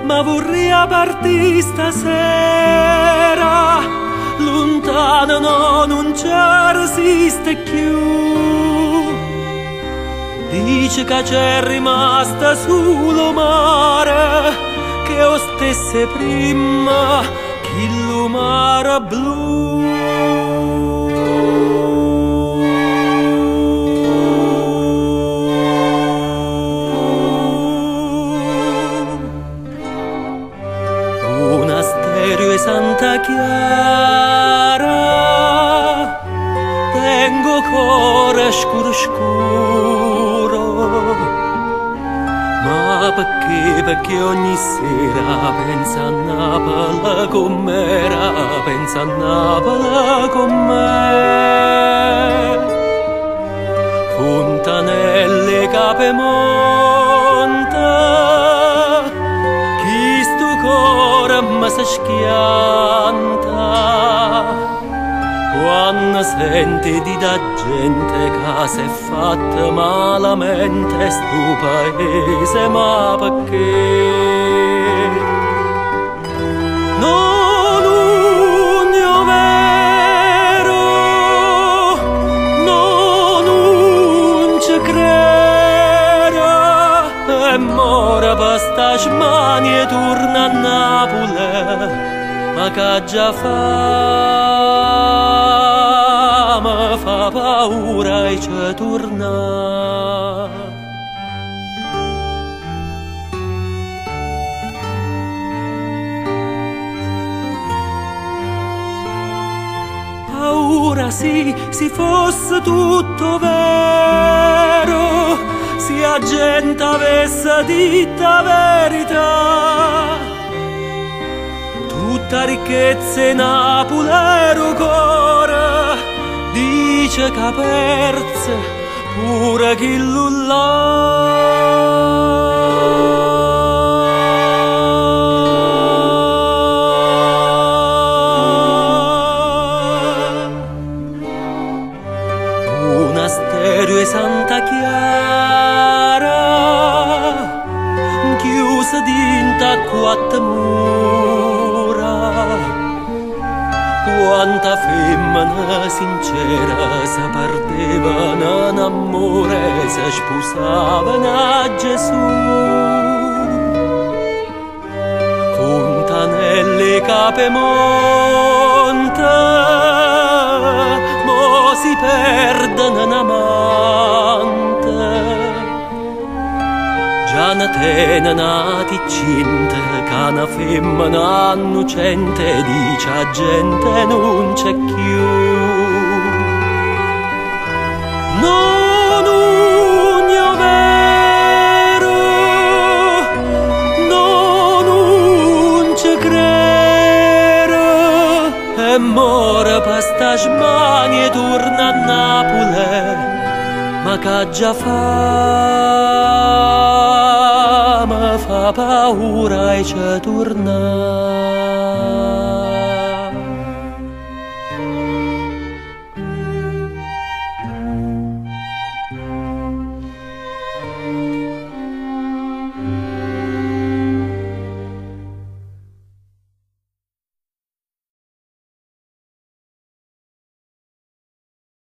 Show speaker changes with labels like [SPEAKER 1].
[SPEAKER 1] ma vorrei partire stasera, lontano no, non ci resiste più. Dice che c'è rimasta solo mare, che o stesse prima che lo mare blu. Santa Chiara, tengo cuore scuro scuro, ma perché ogni sera pensa a Napoli con m'era, pensa a Napoli con me. Fontanelle Capemonte, chi sto cuore mi si schianta quando sente di da gente che si è fatta malamente sto paese, ma perché? Non l'ugno vero, non ci credo, e mora per sta smania e torna a Napoli, ma che già fa, mi fa paura e ci torna. Paura sì, se fosse tutto vero, se la gente avesse detto la verità, tutta ricchezza in Napolero cuore, dice che perse pure chi là. Monasterio e Santa Chiara, chiusa dinta quattro mura, quanta femmina sincera si perdeva in amore, si sposavano a Gesù. Fontanelle Capemonte, mo si perdono in amante, già ne tenen a ticinte, che una femmina innocente dice a gente non c'è più. Non ugno vero, non ci credo, e mora per sta smania e torna a Napoli, ma che già fa, mi fa paura e ci torna.